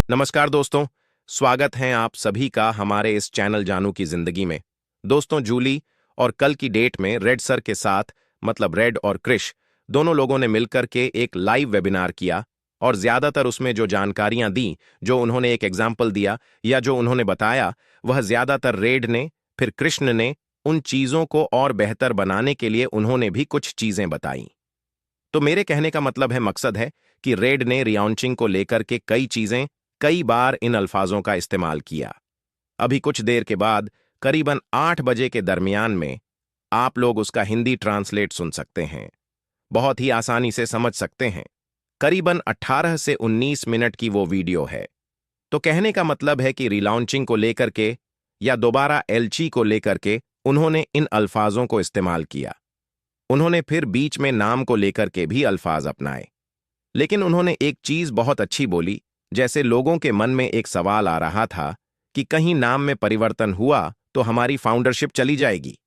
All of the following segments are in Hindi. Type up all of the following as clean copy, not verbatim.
नमस्कार दोस्तों। स्वागत है आप सभी का हमारे इस चैनल जानू की जिंदगी में। दोस्तों, जूली और कल की डेट में रेड सर के साथ, मतलब रेड और क्रिश, दोनों लोगों ने मिलकर के एक लाइव वेबिनार किया और ज्यादातर उसमें जो जानकारियां दी, जो उन्होंने एक एग्जाम्पल दिया या जो उन्होंने बताया, वह ज्यादातर रेड ने, फिर कृष्ण ने उन चीजों को और बेहतर बनाने के लिए उन्होंने भी कुछ चीजें बताई। तो मेरे कहने का मतलब है, मकसद है कि रेड ने रिलॉन्चिंग को लेकर के कई चीजें, कई बार इन अल्फाजों का इस्तेमाल किया। अभी कुछ देर के बाद करीबन 8 बजे के दरमियान में आप लोग उसका हिंदी ट्रांसलेट सुन सकते हैं। बहुत ही आसानी से समझ सकते हैं। करीबन 18 से 19 मिनट की वो वीडियो है। तो कहने का मतलब है कि रिलॉन्चिंग को लेकर के या दोबारा एलची को लेकर के उन्होंने इन अल्फाजों को इस्तेमाल किया। उन्होंने फिर बीच में नाम को लेकर के भी अल्फाज अपनाए। लेकिन उन्होंने एक चीज बहुत अच्छी बोली, जैसे लोगों के मन में एक सवाल आ रहा था कि कहीं नाम में परिवर्तन हुआ तो हमारी फाउंडरशिप चली जाएगी,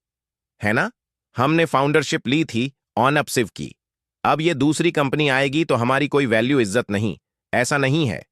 है ना? हमने फाउंडरशिप ली थी ऑनअपसिव की। अब ये दूसरी कंपनी आएगी तो हमारी कोई वैल्यू इज्जत नहीं। ऐसा नहीं है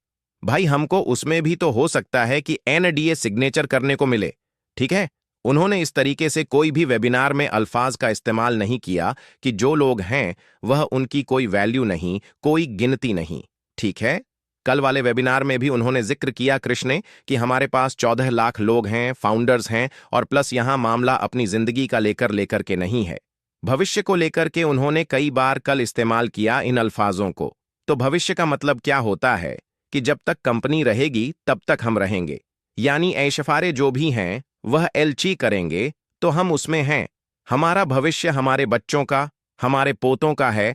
भाई, हमको उसमें भी तो हो सकता है कि एनडीए सिग्नेचर करने को मिले। ठीक है। उन्होंने इस तरीके से कोई भी वेबिनार में अल्फाज का इस्तेमाल नहीं किया कि जो लोग हैं वह उनकी कोई वैल्यू नहीं, कोई गिनती नहीं। ठीक है। कल वाले वेबिनार में भी उन्होंने जिक्र किया कृष्ण ने कि हमारे पास 14 लाख लोग हैं, फाउंडर्स हैं, और प्लस यहां मामला अपनी जिंदगी का लेकर के नहीं है, भविष्य को लेकर के उन्होंने कई बार कल इस्तेमाल किया इन अल्फाजों को। तो भविष्य का मतलब क्या होता है कि जब तक कंपनी रहेगी तब तक हम रहेंगे, यानी ऐशफारे जो भी हैं वह एलची करेंगे तो हम उसमें हैं। हमारा भविष्य हमारे बच्चों का, हमारे पोतों का है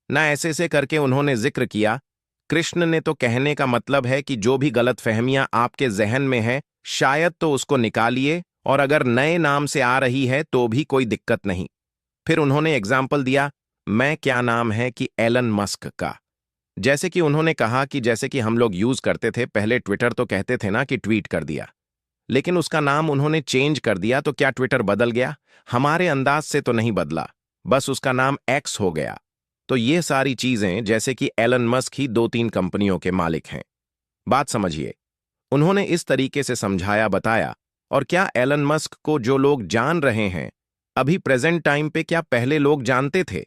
ना। ऐसे से करके उन्होंने जिक्र किया। कृष्ण ने तो कहने का मतलब है कि जो भी गलतफहमियां आपके जहन में है, शायद तो उसको निकालिए, और अगर नए नाम से आ रही है तो भी कोई दिक्कत नहीं। फिर उन्होंने एग्जाम्पल दिया, मैं क्या नाम है कि एलन मस्क का। जैसे कि उन्होंने कहा कि जैसे कि हम लोग यूज करते थे पहले, ट्विटर तो कहते थे ना कि ट्वीट कर दिया, लेकिन उसका नाम उन्होंने चेंज कर दिया। तो क्या ट्विटर बदल गया? हमारे अंदाज से तो नहीं बदला, बस उसका नाम एक्स हो गया। तो ये सारी चीजें, जैसे कि एलन मस्क ही 2-3 कंपनियों के मालिक हैं। बात समझिए। उन्होंने इस तरीके से समझाया, बताया। और क्या एलन मस्क को जो लोग जान रहे हैं अभी प्रेजेंट टाइम पे, क्या पहले लोग जानते थे?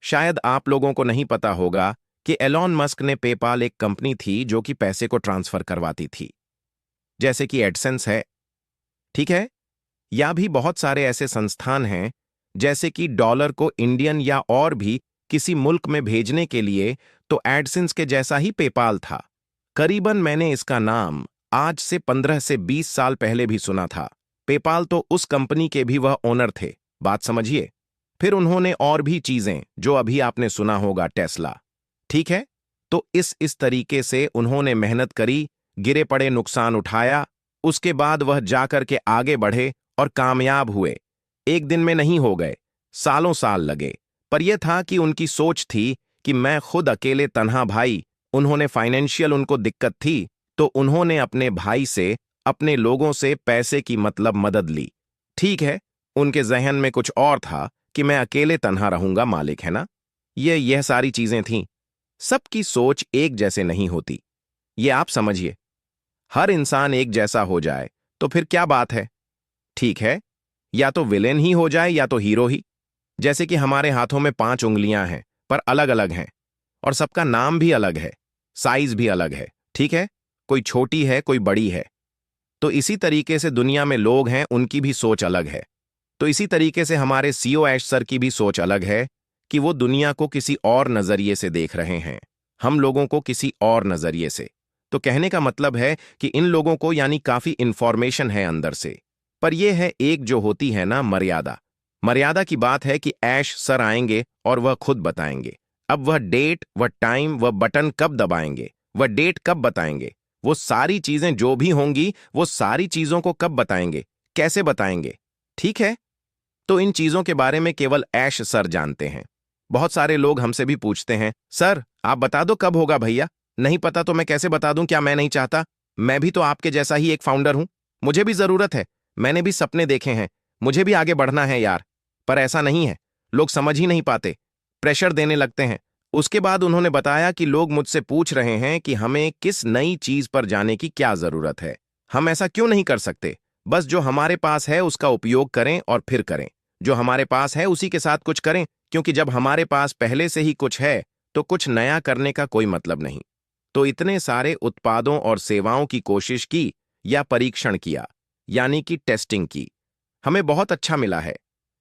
शायद आप लोगों को नहीं पता होगा कि एलॉन मस्क ने, पेपाल एक कंपनी थी जो कि पैसे को ट्रांसफर करवाती थी, जैसे कि एडसेंस है। ठीक है। या भी बहुत सारे ऐसे संस्थान हैं, जैसे कि डॉलर को इंडियन या और भी किसी मुल्क में भेजने के लिए, तो एडसेंस के जैसा ही पेपाल था। करीबन मैंने इसका नाम आज से 15 से 20 साल पहले भी सुना था। पेपाल तो उस कंपनी के भी वह ओनर थे। बात समझिए। फिर उन्होंने और भी चीजें, जो अभी आपने सुना होगा, टेस्ला। ठीक है। तो इस तरीके से उन्होंने मेहनत करी, गिरे पड़े नुकसान उठाया, उसके बाद वह जाकर के आगे बढ़े और कामयाब हुए। एक दिन में नहीं हो गए, सालों साल लगे। पर यह था कि उनकी सोच थी कि मैं खुद अकेले तन्हा भाई, उन्होंने फाइनेंशियल, उनको दिक्कत थी, तो उन्होंने अपने भाई से, अपने लोगों से पैसे की मतलब मदद ली। ठीक है। उनके जहन में कुछ और था कि मैं अकेले तन्हा रहूंगा, मालिक है ना। यह सारी चीजें थीं। सबकी सोच एक जैसे नहीं होती, ये आप समझिए। हर इंसान एक जैसा हो जाए तो फिर क्या बात है? ठीक है। या तो विलेन ही हो जाए या तो हीरो ही। जैसे कि हमारे हाथों में 5 उंगलियां हैं, पर अलग अलग हैं, और सबका नाम भी अलग है, साइज भी अलग है। ठीक है। कोई छोटी है, कोई बड़ी है। तो इसी तरीके से दुनिया में लोग हैं, उनकी भी सोच अलग है। तो इसी तरीके से हमारे सीईओ ऐश सर की भी सोच अलग है कि वो दुनिया को किसी और नजरिए से देख रहे हैं, हम लोगों को किसी और नजरिए से। तो कहने का मतलब है कि इन लोगों को, यानी काफी इंफॉर्मेशन है अंदर से, पर यह है एक जो होती है ना मर्यादा। मर्यादा की बात है कि ऐश सर आएंगे और वह खुद बताएंगे। अब वह डेट, वह टाइम, वह बटन कब दबाएंगे, वह डेट कब बताएंगे, वो सारी चीजें जो भी होंगी, वो सारी चीजों को कब बताएंगे, कैसे बताएंगे। ठीक है। तो इन चीजों के बारे में केवल ऐश सर जानते हैं। बहुत सारे लोग हमसे भी पूछते हैं, सर आप बता दो कब होगा भैया। नहीं पता तो मैं कैसे बता दूं? क्या मैं नहीं चाहता? मैं भी तो आपके जैसा ही एक फाउंडर हूं, मुझे भी जरूरत है, मैंने भी सपने देखे हैं, मुझे भी आगे बढ़ना है यार। पर ऐसा नहीं है, लोग समझ ही नहीं पाते, प्रेशर देने लगते हैं, उसके बाद उन्होंने बताया कि लोग मुझसे पूछ रहे हैं कि हमें किस नई चीज पर जाने की क्या जरूरत है। हम ऐसा क्यों नहीं कर सकते? बस जो हमारे पास है उसका उपयोग करें और फिर करें। जो हमारे पास है उसी के साथ कुछ करें, क्योंकि जब हमारे पास पहले से ही कुछ है तो कुछ नया करने का कोई मतलब नहीं। तो इतने सारे उत्पादों और सेवाओं की कोशिश की या परीक्षण किया, यानी कि टेस्टिंग की। हमें बहुत अच्छा मिला है।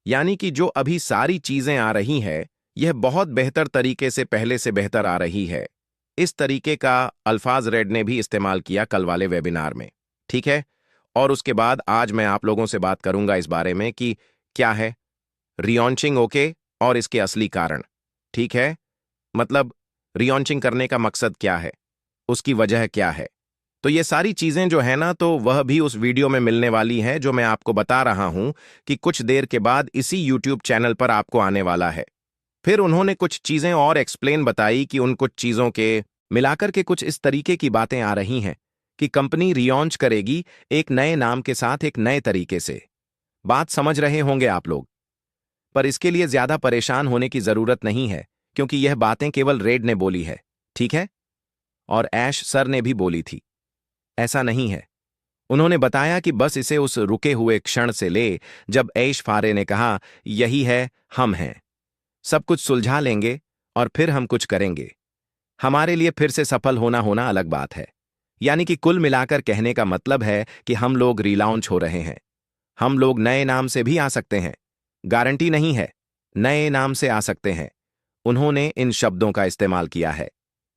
यानी कि जो अभी सारी चीजें आ रही है, यह बहुत बेहतर तरीके से पहले से बेहतर आ रही है। इस तरीके का अल्फाज रेड ने भी इस्तेमाल किया कल वाले वेबिनार में। ठीक है। और उसके बाद आज मैं आप लोगों से बात करूंगा इस बारे में कि क्या है रीलॉन्चिंग, ओके, और इसके असली कारण। ठीक है। मतलब रीलॉन्चिंग करने का मकसद क्या है, उसकी वजह क्या है। तो ये सारी चीजें जो है ना, तो वह भी उस वीडियो में मिलने वाली है जो मैं आपको बता रहा हूं कि कुछ देर के बाद इसी यूट्यूब चैनल पर आपको आने वाला है। फिर उन्होंने कुछ चीजें और एक्सप्लेन बताई कि उन कुछ चीजों के मिलाकर के कुछ इस तरीके की बातें आ रही हैं कि कंपनी रीलॉन्च करेगी एक नए नाम के साथ, एक नए तरीके से। बात समझ रहे होंगे आप लोग। पर इसके लिए ज्यादा परेशान होने की जरूरत नहीं है, क्योंकि यह बातें केवल रेड ने बोली है। ठीक है। और ऐश सर ने भी बोली थी। ऐसा नहीं है। उन्होंने बताया कि बस इसे उस रुके हुए क्षण से ले जब ऐश फारे ने कहा यही है, हम हैं, सब कुछ सुलझा लेंगे और फिर हम कुछ करेंगे। हमारे लिए फिर से सफल होना होना अलग बात है। यानी कि कुल मिलाकर कहने का मतलब है कि हम लोग रीलॉन्च हो रहे हैं। हम लोग नए नाम से भी आ सकते हैं, गारंटी नहीं है, नए नाम से आ सकते हैं। उन्होंने इन शब्दों का इस्तेमाल किया है।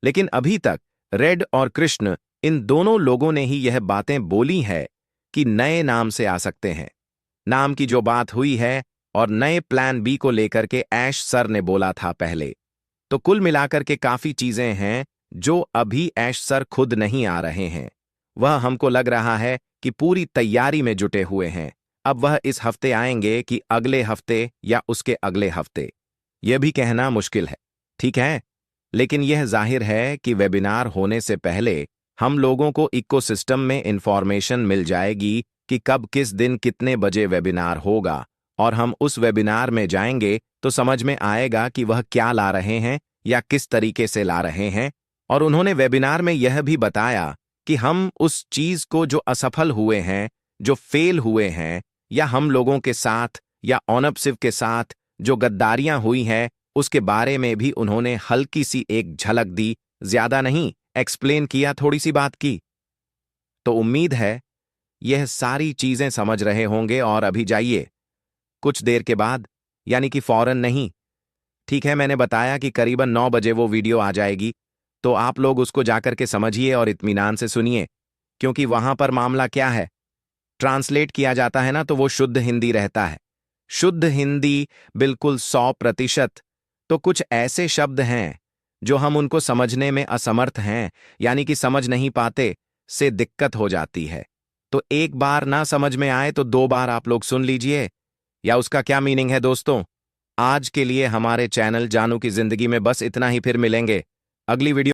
लेकिन अभी तक रेड और कृष्ण, इन दोनों लोगों ने ही यह बातें बोली है कि नए नाम से आ सकते हैं। नाम की जो बात हुई है और नए प्लान बी को लेकर के ऐश सर ने बोला था पहले। तो कुल मिलाकर के काफी चीजें हैं जो अभी ऐश सर खुद नहीं आ रहे हैं। वह हमको लग रहा है कि पूरी तैयारी में जुटे हुए हैं। अब वह इस हफ्ते आएंगे कि अगले हफ्ते या उसके अगले हफ्ते, यह भी कहना मुश्किल है। ठीक है। लेकिन यह जाहिर है कि वेबिनार होने से पहले हम लोगों को इकोसिस्टम में इंफॉर्मेशन मिल जाएगी कि कब किस दिन कितने बजे वेबिनार होगा, और हम उस वेबिनार में जाएंगे तो समझ में आएगा कि वह क्या ला रहे हैं या किस तरीके से ला रहे हैं। और उन्होंने वेबिनार में यह भी बताया कि हम उस चीज को जो असफल हुए हैं, जो फेल हुए हैं, या हम लोगों के साथ या ओनप शिव के साथ जो गद्दारियां हुई हैं, उसके बारे में भी उन्होंने हल्की सी एक झलक दी। ज्यादा नहीं एक्सप्लेन किया, थोड़ी सी बात की। तो उम्मीद है यह सारी चीजें समझ रहे होंगे। और अभी जाइए कुछ देर के बाद, यानी कि फौरन नहीं। ठीक है, मैंने बताया कि करीबन 9 बजे वो वीडियो आ जाएगी, तो आप लोग उसको जाकर के समझिए और इत्मीनान से सुनिए। क्योंकि वहां पर मामला क्या है, ट्रांसलेट किया जाता है ना, तो वो शुद्ध हिंदी रहता है। शुद्ध हिंदी बिल्कुल 100%। तो कुछ ऐसे शब्द हैं जो हम उनको समझने में असमर्थ हैं, यानी कि समझ नहीं पाते, से दिक्कत हो जाती है। तो एक बार ना समझ में आए तो 2 बार आप लोग सुन लीजिए। या उसका क्या मीनिंग है दोस्तों। आज के लिए हमारे चैनल जानू की जिंदगी में बस इतना ही, फिर मिलेंगे अगली वीडियो।